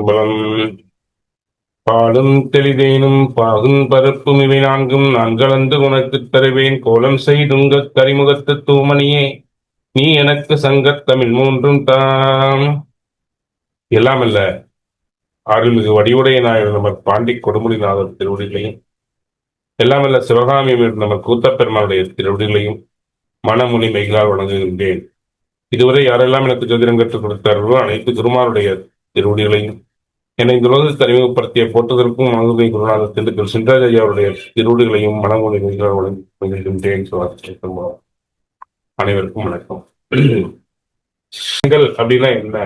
திருச்சிற்றம்பலம். பாலும் தெளிதேனும் பாகும் பருப்பும் இவை நான்கும் நான் கலந்து உனக்குத் தருவேன். கோலம் செய்துங்கக் கரிமுகத்து தூமணியே, நீ எனக்கு சங்கத் தமிழ் மூன்றும் தாம். எல்லாமல்ல அருள்மிகு வடிவுடைய நாயர் நமர் பாண்டி கொடுமுடிநாதர் திருவடிகளையும், எல்லாமல்ல சிவகாமி நமர் கூத்தப்பெருமானுடைய திருவடிகளையும் மனமுனிமைகளால் வணங்குகின்றேன். இதுவரை யாரெல்லாம் எனக்கு ஜோதிடம் கற்றுக் கொடுத்தார்களோ அனைத்து குருமாருடைய திருவடிகளையும், என்னை இந்த உலகத்தை அறிமுகப்படுத்திய போற்றுதற்கும் மனதுரை குருநாதர் திண்டுக்கல் சின்ராஜ் அவருடைய திருவடிகளையும் மனமுனிமைகளால் வணங்குகின்றேன். அனைவருக்கும் வணக்கம். அப்படின்னா என்ன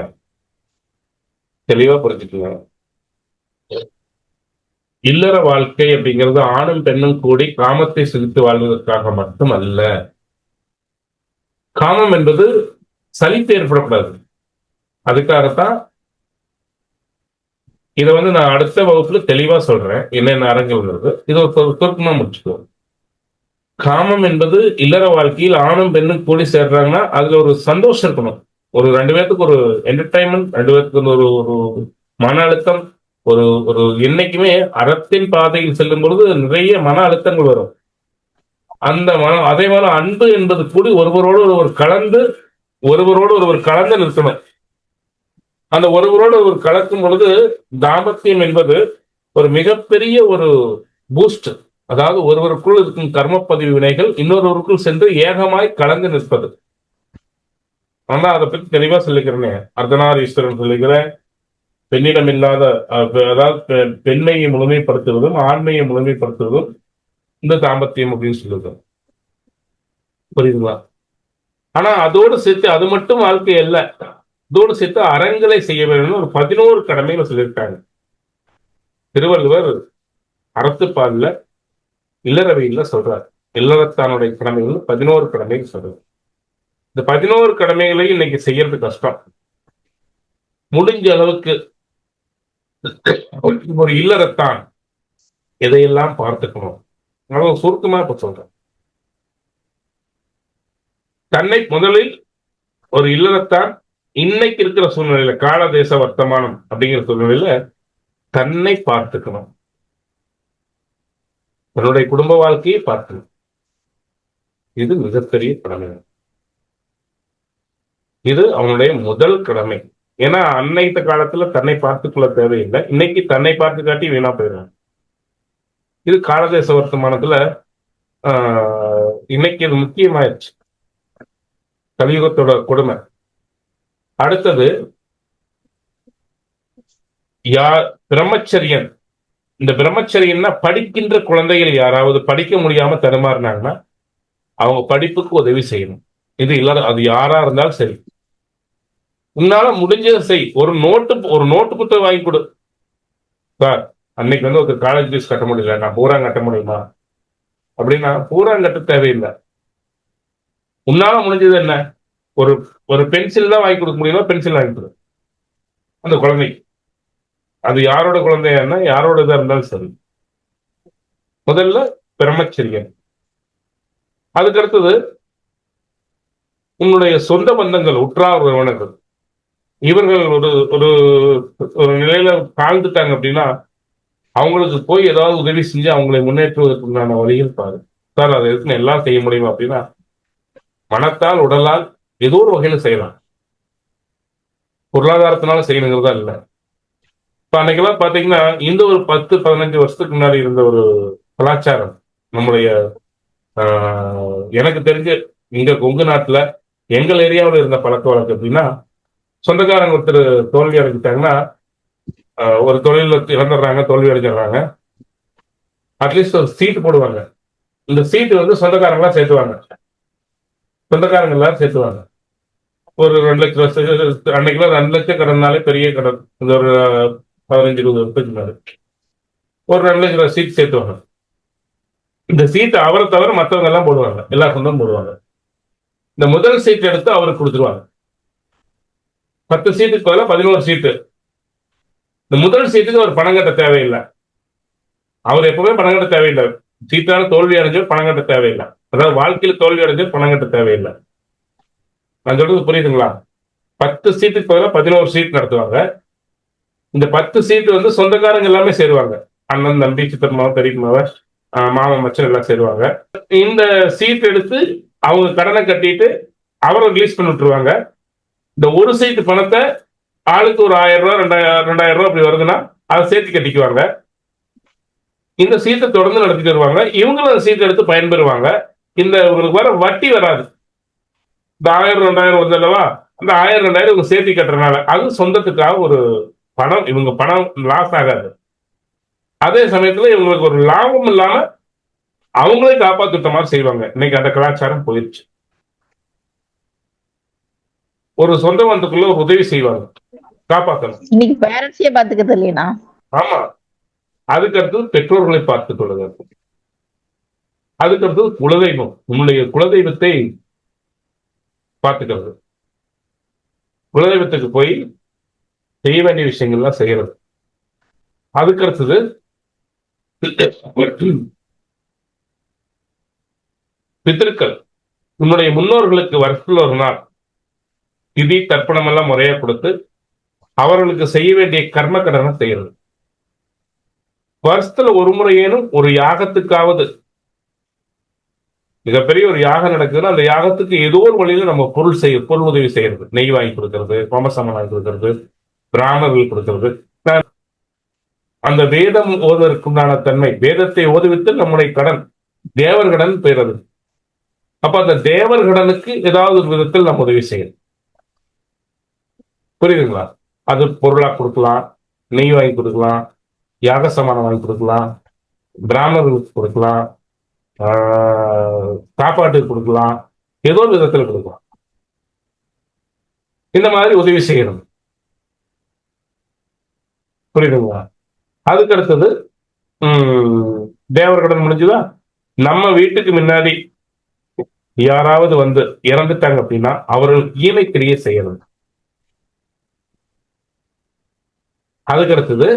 தெளிவா புரிஞ்சுக்கோங்க. இல்லற வாழ்க்கை அப்படிங்கிறது ஆணும் பெண்ணும் கூடி காமத்தை சிரித்து வாழ்வதற்காக மட்டும் அல்ல. காமம் என்பது சலித்து ஏற்படக்கூடாது. அதுக்காகத்தான் இதை நான் அடுத்த வகுப்புல தெளிவா சொல்றேன் என்னென்ன அரங்குங்கிறது. இது ஒரு சுருக்கமா முடிச்சுக்குவோம். காமம் என்பது இல்லற வாழ்க்கையில் ஆணும் பெண்ணும் கூடி சேர்றாங்கன்னா அதுல ஒரு சந்தோஷம் இருக்கணும். ஒரு ரெண்டு பேர்த்துக்கு ஒரு என்டர்டைன்மெண்ட், ரெண்டு பேர்த்துக்கு ஒரு ஒரு மன அழுத்தம், ஒரு ஒரு என்னைக்குமே அறத்தின் பாதையில் செல்லும் பொழுது நிறைய மன அழுத்தங்கள் வரும். அந்த அதே மாதிரி அன்பு என்பது கூடி ஒருவரோடு ஒருவர் கலந்து நிற்கணும். அந்த ஒருவரோடு ஒரு கலக்கும் பொழுது தாம்பத்தியம் என்பது ஒரு மிகப்பெரிய ஒரு பூஸ்ட். அதாவது ஒருவருக்குள் இருக்கும் கர்மப்பதிவு வினைகள் இன்னொருவருக்குள் சென்று ஏகமாய் கலந்து நிற்பது. ஆனா அதை பற்றி தெளிவா சொல்லிக்கிறேனே. அர்த்தநாரீஸ்வரன் சொல்லிக்கிறேன். பெண்ணிடம் இல்லாத, அதாவது பெண்மையை முழுமைப்படுத்துவதும் ஆண்மையை முழுமைப்படுத்துவதும் இந்த தாம்பத்தியம் அப்படின்னு சொல்லுது. புரியுதுங்களா? ஆனா அதோடு சேர்த்து அது மட்டும் வாழ்க்கை அல்ல. இதோடு சேர்த்து அறங்களை செய்ய வேண்டும். ஒரு 11 கடமைகளை சொல்லியிருக்காங்க. திருவள்ளுவர் அறத்துப்பால்ல இல்லறவையில சொல்றார். இல்லறத்தானுடைய கடமைகள் 11 கடமைகள் சொல்றார். இந்த 11 கடமைகளையும் இன்னைக்கு செய்யறது கஷ்டம். முடிஞ்ச அளவுக்கு ஒரு இல்லறத்தான் எதையெல்லாம் பார்த்துக்கணும். அவ்வளவு சுருக்கமா இப்ப சொல்றேன். தன்னை முதலில் ஒரு இல்லறத்தான் இன்னைக்கு இருக்கிற சூழ்நிலையில, கால தேச வர்த்தமானம் அப்படிங்கிற சூழ்நிலையில தன்னை பார்த்துக்கணும். தன்னுடைய குடும்ப வாழ்க்கையை பார்க்கணும். இது மிகப்பெரிய கடமை. இது அவனுடைய முதல் கடமை. ஏன்னா அன்னைத்த காலத்துல தன்னை பார்த்துக் கொள்ள தேவையில்லை. இன்னைக்கு தன்னை பார்த்து காட்டி வீணா போயிடுறாங்க. இது காலதேச வர்த்தமானத்துல இன்னைக்கு இது முக்கியமாயிருச்சு. கலியுகத்தோட கொடுமை. அடுத்தது பிரம்மச்சரியன். இந்த பிரம்மச்சரியன்னா படிக்கின்ற குழந்தைகள் யாராவது படிக்க முடியாம தடுமாறினாங்கன்னா அவங்க படிப்புக்கு உதவி செய்யணும். இது இல்லாத அது யாரா இருந்தாலும் சரி, உன்னால முடிஞ்சதை செய். ஒரு நோட்டு புத்தகம் வாங்கி கொடு. சார், அன்னைக்கு ஒரு காலேஜ் ஃபீஸ் கட்ட முடியல, நான் பூரா கட்ட முடியுமா அப்படின்னா பூரா கட்ட தேவையில்லை. உன்னால முடிஞ்சது என்ன? ஒரு பென்சில் தான் வாங்கி கொடுக்க முடியுமா? பென்சில் வாங்கி கொடு அந்த குழந்தைக்கு. அது யாரோட குழந்தையா யாரோட இதா இருந்தாலும் சரி. முதல்ல பிரம்மச்சரியன். அதுக்கு அடுத்தது உன்னுடைய சொந்த பந்தங்கள், உற்றார் உறவினர்கள், இவர்கள் ஒரு நிலையில தாழ்ந்துட்டாங்க அப்படின்னா அவங்களுக்கு போய் ஏதாவது உதவி செஞ்சு அவங்களை முன்னேற்றுவதற்குண்டான வழிகள் பாரு. சார், அதை இருக்குன்னு எல்லாம் செய்ய முடியுமா அப்படின்னா மனத்தால் உடலால் ஏதோ ஒரு வகையில செய்யலாம். பொருளாதாரத்தினால செய்யணுங்கிறதா இல்லை. இப்ப அன்னைக்கெல்லாம் பாத்தீங்கன்னா இந்த ஒரு 10-15 வருஷத்துக்கு முன்னாடி இருந்த ஒரு கலாச்சாரம் நம்முடைய எனக்கு தெரிஞ்சு இங்க கொங்கு நாட்டுல எங்கள் ஏரியாவில் இருந்த பழக்க வழக்கம் அப்படின்னா, சொந்தக்காரங்க ஒருத்தர் தோல்வி அடைஞ்சிட்டாங்கன்னா, ஒரு தொழில் இழந்துடுறாங்க, தோல்வி அடைஞ்சிடுறாங்க, அட்லீஸ்ட் ஒரு சீட்டு போடுவாங்க. இந்த சீட்டு சொந்தக்காரங்களா சேர்த்துவாங்க. சொந்தக்காரங்க எல்லாரும் சேர்த்துவாங்க. ஒரு 2 லட்சம், அன்னைக்குலாம் 2 லட்சம் கடன்னாலே பெரிய கடன். இந்த ஒரு 15-20 வருஷத்துக்கு முன்னாடி ஒரு 2 லட்சம் ரூபாய் சீட் சேர்த்துவாங்க. இந்த சீட்டு அவரை தவிர மற்றவங்க எல்லாம் போடுவாங்க, எல்லா சொந்தம் போடுவாங்க. இந்த முதல் சீட் எடுத்து அவருக்கு கொடுத்துருவாங்க. 10 சீட்டுக்கு பதிலாக 11 சீட்டு. இந்த முதல் சீட்டுக்கு அவர் பணம் கட்ட தேவையில்லை. அவர் எப்பவுமே பணம் கட்ட தேவையில்லை. சீட்டான தோல்வி அடைஞ்சவர் பணம் கட்ட தேவையில்லை. அதாவது வாழ்க்கையில தோல்வி அடைஞ்சவர் பணம் கட்ட தேவையில்லை. நான் சொல்றது புரியுதுங்களா? 10 சீட்டுக்கு பதிலாக 11 சீட் நடத்துவாங்க. இந்த 10 சீட்டு வந்து சொந்தக்காரங்க எல்லாமே சேருவாங்க. அண்ணன், தம்பி, சித்தம்மாவ, பெரியம்மாவ, மாமன், மச்சான் எல்லாம் சேருவாங்க. இந்த சீட் எடுத்து அவங்க கடனை கட்டிட்டு அவரை ரிலீஸ் பண்ணி விட்டுருவாங்க. இந்த ஒரு சீட்டு பணத்தை ஆளுக்கு ஒரு 1000 ரூபாய் 2000 ரூபாய் அப்படி வருதுன்னா அதை சேர்த்து கட்டிக்குவாங்க. இந்த சீட்டை தொடர்ந்து நடத்திட்டு வருவாங்க. இவங்களும் அந்த சீட்டை எடுத்து பயன்பெறுவாங்க. இந்த இவங்களுக்கு வர வட்டி வராது. இந்த 1000 2000 வந்து அல்லவா, அந்த 1000 2000 இவங்க சேர்த்து கட்டுறதுனால அது சொந்தத்துக்காக ஒரு பணம், இவங்க பணம் லாஸ் ஆகாது. அதே சமயத்துல இவங்களுக்கு ஒரு லாபம் இல்லாம அவங்களே காப்பாத்துட்ட மாதிரி செய்வாங்க. இன்னைக்கு அந்த கலாச்சாரம் போயிடுச்சு. ஒரு சொந்த பந்தத்துக்குள்ள ஒரு உதவி செய்வாங்க, காப்பாற்றணும். இன்னைக்கு பேரண்ட்ஸே பாத்துக்கிறது இல்லையா? ஆமா. அதுக்கு அடுத்தது பெற்றோர்களை பார்த்துக் கொள்ளுதல். அதுக்கு அடுத்தது குலதெய்வம், உன்னுடைய குலதெய்வத்தை பார்த்துக்கிறது. குலதெய்வத்துக்கு போய் செய்ய வேண்டிய விஷயங்கள்லாம் செய்யறது. அதுக்கு அடுத்தது பித்திருக்கள், உன்னுடைய முன்னோர்களுக்கு வருஷத்துல ஒரு நாள் திதி தர்ப்பணம் எல்லாம் முறையா கொடுத்து அவர்களுக்கு செய்ய வேண்டிய கர்ம கடனை செய்யறது. வருஷத்துல ஒரு முறையேனும் ஒரு யாகத்துக்காவது, மிகப்பெரிய ஒரு யாகம் நடக்குதுன்னா அந்த யாகத்துக்கு ஏதோ ஒரு வழியில நம்ம பொருள் உதவி செய்யறது. நெய் வாங்கி கொடுக்கறது, கோமசாமன் வாங்கி கொடுக்கறது, பிராமணர்கள் கொடுக்கறது. அந்த வேதம் ஓதுவதற்குண்டான தன்மை, வேதத்தை ஓதுவித்து நம்முடைய கடன் தேவர் கடன் பெறுறது. அப்ப அந்த தேவர் கடனுக்கு ஏதாவது ஒரு விதத்தில் நம்ம உதவி செய்யணும். புரியுதுங்களா? அது பொருளா கொடுக்கலாம், நெய் வாங்கி கொடுக்கலாம், யாக சமானம் வாங்கி கொடுக்கலாம், பிராமணர்களுக்கு கொடுக்கலாம், சாப்பாட்டுக்கு கொடுக்கலாம், ஏதோ ஒரு விதத்தில் கொடுக்கலாம். இந்த மாதிரி உதவி செய்யணும். புரியுதுங்களா? அதுக்கு அடுத்தது தேவர் கடன் முடிஞ்சுதா? நம்ம வீட்டுக்கு முன்னாடி யாராவது வந்து இறந்துட்டாங்க அப்படின்னா அவர்களுக்கு ஈமைக்கிரியை செய்யணும். அதுக்கு அடுத்தது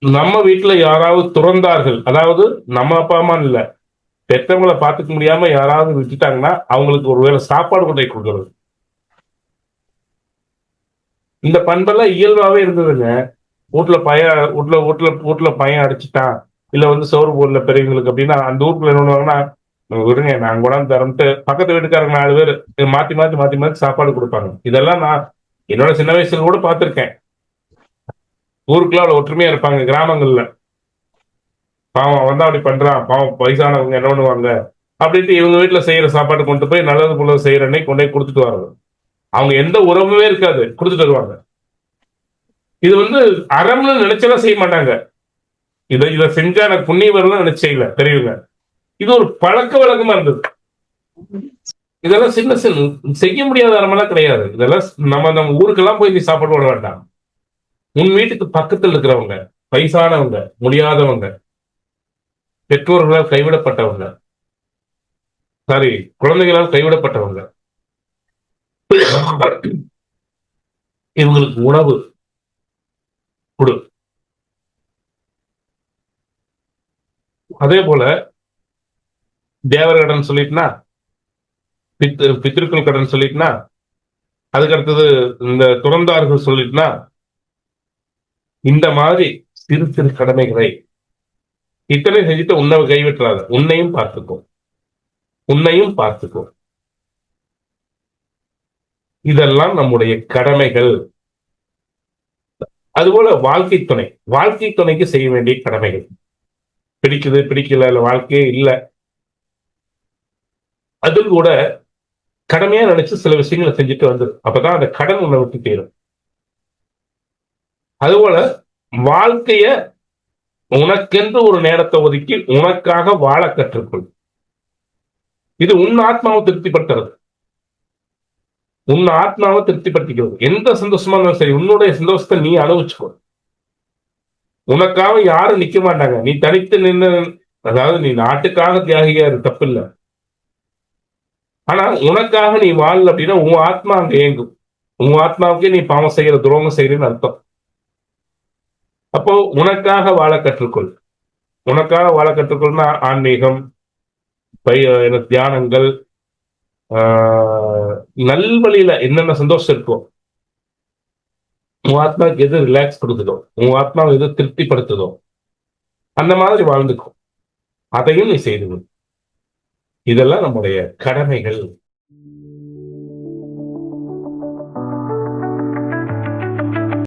நம்ம வீட்டுல யாராவது துறந்தார்கள், அதாவது நம்ம அப்பா அம்மா இல்ல, பெற்றவங்களை பார்த்துக்க முடியாம யாராவது விட்டுட்டாங்கன்னா அவங்களுக்கு ஒருவேளை சாப்பாடு கொண்டை கொடுக்கறது. இந்த பண்பெல்லாம் இயல்பாவே இருந்ததுங்க. வீட்டுல பையன் அடிச்சுட்டான், இல்ல வந்து சோறு போடல பெரியவங்களுக்கு அப்படின்னா அந்த ஊருக்குள்ள என்ன பண்ணுவாங்கன்னா, விடுங்க நாங்க கூட தரம்ட்டு பக்கத்து வீட்டுக்காரங்க 4 பேர் மாத்தி மாத்தி மாத்தி மாத்தி சாப்பாடு கொடுப்பாங்க. இதெல்லாம் நான் என்னோட சின்ன வயசுல கூட பார்த்திருக்கேன். ஊருக்குள்ள அவ்வளவு ஒற்றுமையா இருப்பாங்க. கிராமங்கள்ல பாவம் வந்தா அப்படி பண்றான், பாவம் வயசானவங்க என்ன பண்ணுவாங்க அப்படின்ட்டு இவங்க வீட்டுல செய்யற சாப்பாடு கொண்டு போய் நல்லது போல செய்யற அன்னைக்கு கொண்டு போய் கொடுத்துட்டு வர்றது. அவங்க எந்த உறவுமே இருக்காது, கொடுத்துட்டு வருவாங்க. இது வந்து அறம்னு நினைச்செல்லாம் செய்ய மாட்டாங்க. இதை செஞ்சா எனக்கு புண்ணியம் வரலாம் நினைச்சல பெரியவங்க. இது ஒரு பழக்க வழக்கமா இருந்தது. இதெல்லாம் சின்ன செய்ய முடியாத அறமெல்லாம் கிடையாது. இதெல்லாம் நம்ம ஊருக்கெல்லாம் போய் நீ சாப்பாடு போட வேண்டாம். உன் வீட்டுக்கு பக்கத்தில் இருக்கிறவங்க, வயசானவங்க, முடியாதவங்க, பெற்றோர்களால் கைவிடப்பட்டவங்க, சாரி குழந்தைகளால் கைவிடப்பட்டவங்க, இவங்களுக்கு உணவு கொடு. அதே போல தேவர் கடன் சொல்லிட்டுனா, பித்திருக்கள் கடன் சொல்லிட்டுனா, அதுக்கு அடுத்தது இந்த துறந்தார்கள் சொல்லிட்டுனா, இந்த மாதிரி சிறு சிறு கடமைகளை இத்தனை செஞ்சுட்டு உன்னை கைவிட்டுறாத, உன்னையும் பார்த்துக்கோ, உன்னையும் பார்த்துக்கோ. இதெல்லாம் நம்முடைய கடமைகள். அதுபோல வாழ்க்கை துணைக்கு செய்ய வேண்டிய கடமைகள். பிடிக்குது பிடிக்கல, இல்ல வாழ்க்கையே இல்லை, அதில் கூட கடமையா நினைச்சு சில விஷயங்களை செஞ்சுட்டு வந்து அப்பதான் அந்த கடன் உன்னை விட்டு தேரும். அதுபோல வாழ்க்கைய உனக்கென்று ஒரு நேரத்தை ஒதுக்கி உனக்காக வாழ கற்றுக்கொள். இது உன் ஆத்மாவை திருப்திப்படுத்துறது, உன் ஆத்மாவை திருப்திப்படுத்திக்கிறது. எந்த சந்தோஷமா இருந்தாலும் சரி, உன்னுடைய சந்தோஷத்தை நீ அனுபவிச்சுக்கோ. உனக்காக யாரும் நிக்க மாட்டாங்க. நீ தனித்து நின்று, அதாவது நீ நாட்டுக்காக தியாகியா இரு, தப்பு இல்லை. ஆனா உனக்காக நீ வாழல அப்படின்னா உன் ஆத்மா அங்க இயங்கும். உன் ஆத்மாவுக்கே நீ பாவம் செய்யற, துரோகம் செய்யறன்னு அர்த்தம். அப்போ உனக்காக வாழ கற்றுக்கொள். உனக்காக வாழ கற்றுக்கொள்னா ஆன்மீகம், தியானங்கள், நல்வழியில என்னென்ன சந்தோஷம் இருக்கோ உன் ஆத்மாவுக்கு எது ரிலாக்ஸ் கொடுக்குதோ, உன் ஆத்மாவை எது திருப்திப்படுத்துதோ அந்த மாதிரி வாழ்ந்துக்கும். அதையும் நீ செய்து கொடு. இதெல்லாம் நம்முடைய கடமைகள்.